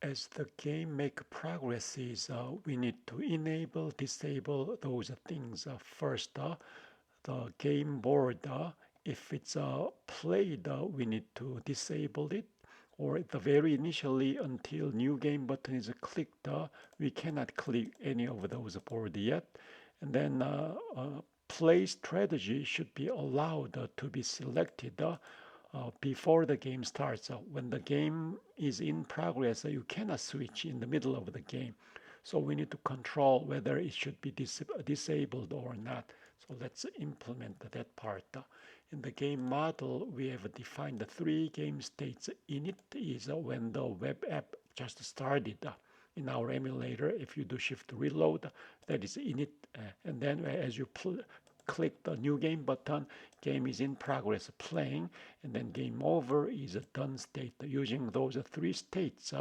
As the game make progresses, we need to enable, disable those things. First, the game board, if it's played, we need to disable it. Or at the very initially, until new game button is clicked, we cannot click any of those board yet. And then play strategy should be allowed to be selected before the game starts. When the game is in progress, you cannot switch in the middle of the game. So we need to control whether it should be disabled or not. So let's implement that part. In the game model, we have defined the three game states. Init is when the web app just started. In our emulator, if you do shift reload, that is init. And then as you click the new game button, game is in progress playing, and then game over is a done state. Using those three states,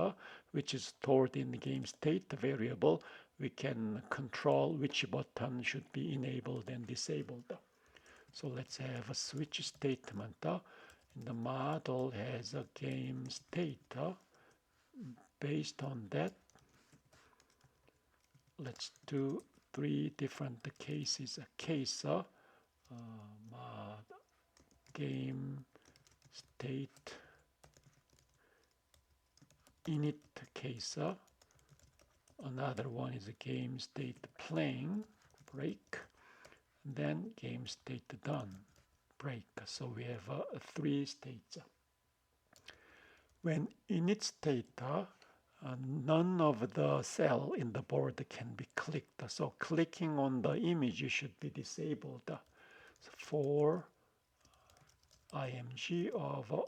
which is stored in the game state variable, we can control which button should be enabled and disabled. So let's have a switch statement. And the model has a game state. Based on that, let's do three different cases. A case, game state init case. Another one is a game state playing break. Then game state done break. So we have three states. When init state, none of the cell in the board can be clicked. So clicking on the image should be disabled. So for img of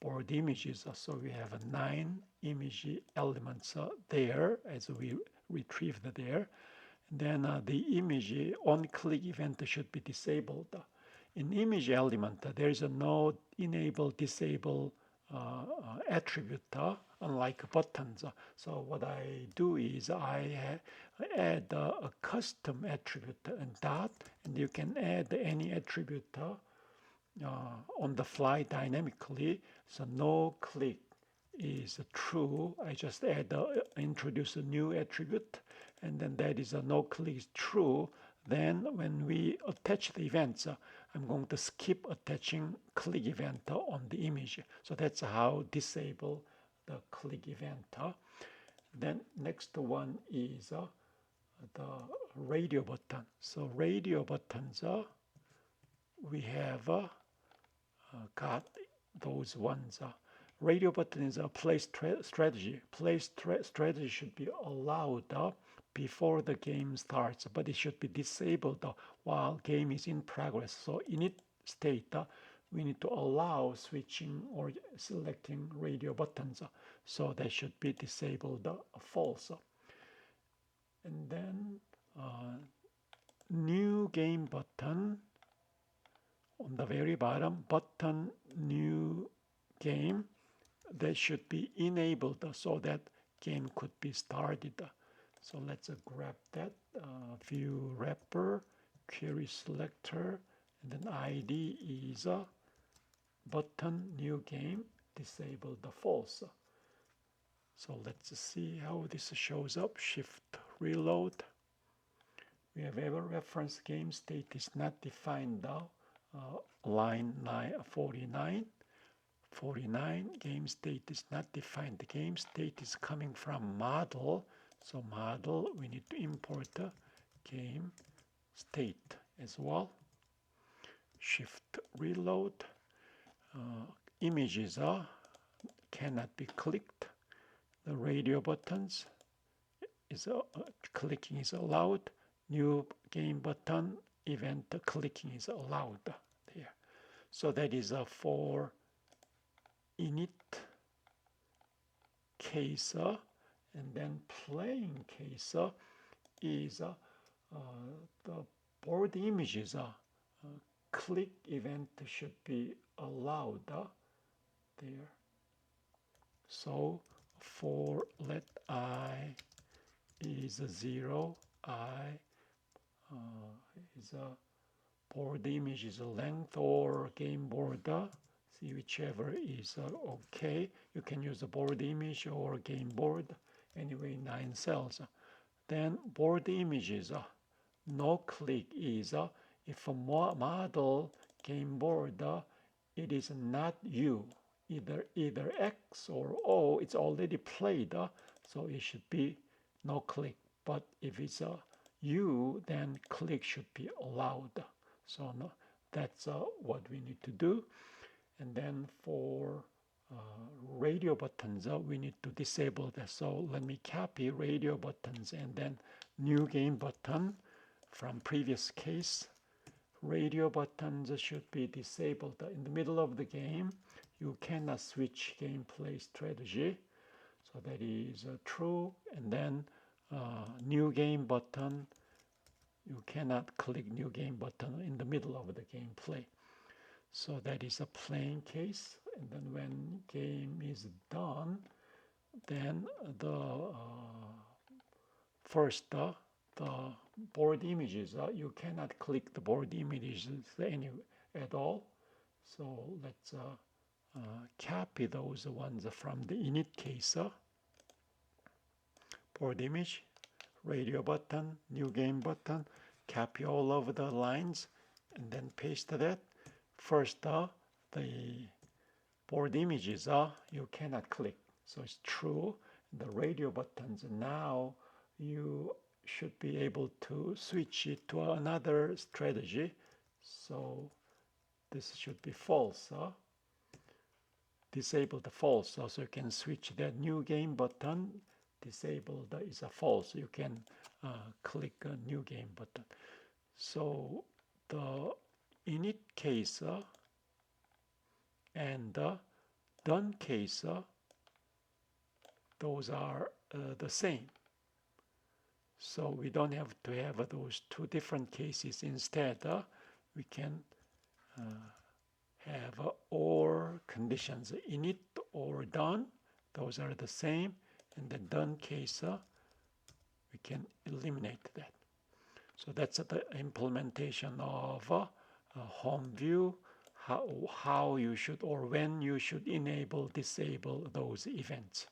board images, so we have 9 image elements there as we retrieved there. And then the image on-click event should be disabled. In image element, there is no enable, disable attribute, unlike buttons. So what I do is I add a custom attribute and dot, and you can add any attribute on the fly dynamically. So no click is true. I just introduce a new attribute, and then that is a no click is true. Then when we attach the events, I'm going to skip attaching click event on the image. So that's how disable the click event. Then next one is the radio button. So radio buttons, we have got those ones. Radio button is a play strategy. Play strategy should be allowed before the game starts, but it should be disabled while game is in progress. So init state, we need to allow switching or selecting radio buttons. So they should be disabled false. And then new game button on the very bottom, button new game, that should be enabled so that game could be started. So let's grab that view wrapper, query selector, and then ID is button new game, disable the false. So let's see how this shows up. Shift reload. We have ever reference game state is not defined now. Line 49. 49 game state is not defined. The game state is coming from model. So model, we need to import the game state as well. Shift reload. Images cannot be clicked. The radio buttons is clicking is allowed. New game button event clicking is allowed there. So that is for init case, and then playing case is the board images. Click event should be allowed there. So for let I is 0, I is board image is length or game board whichever is okay. You can use a board image or game board. Anyway, 9 cells. Then board images. No click is if a model game board it is not you, either X or O. It's already played, so it should be no click. But if it's a U, then click should be allowed. So no, that's what we need to do. And then for radio buttons, we need to disable that. So let me copy radio buttons and then new game button from previous case. Radio buttons should be disabled in the middle of the game. You cannot switch gameplay strategy. So that is true. And then new game button, you cannot click new game button in the middle of the gameplay. So that is a plain case. And then when game is done, then the first the board images, you cannot click the board images at all. So let's copy those ones from the init case. Board image, radio button, new game button, copy all of the lines and then paste that. First, the board images, you cannot click. So it's true. The radio buttons, now you should be able to switch it to another strategy. So this should be false. Disabled false. So you can switch that new game button. Disabled is a false. You can click a new game button. So the init case and the done case, those are the same. So we don't have to have those two different cases. Instead, we can have or conditions, init or done. Those are the same. And the done case, we can eliminate that. So that's the implementation of home view, how you should or when you should enable, disable those events.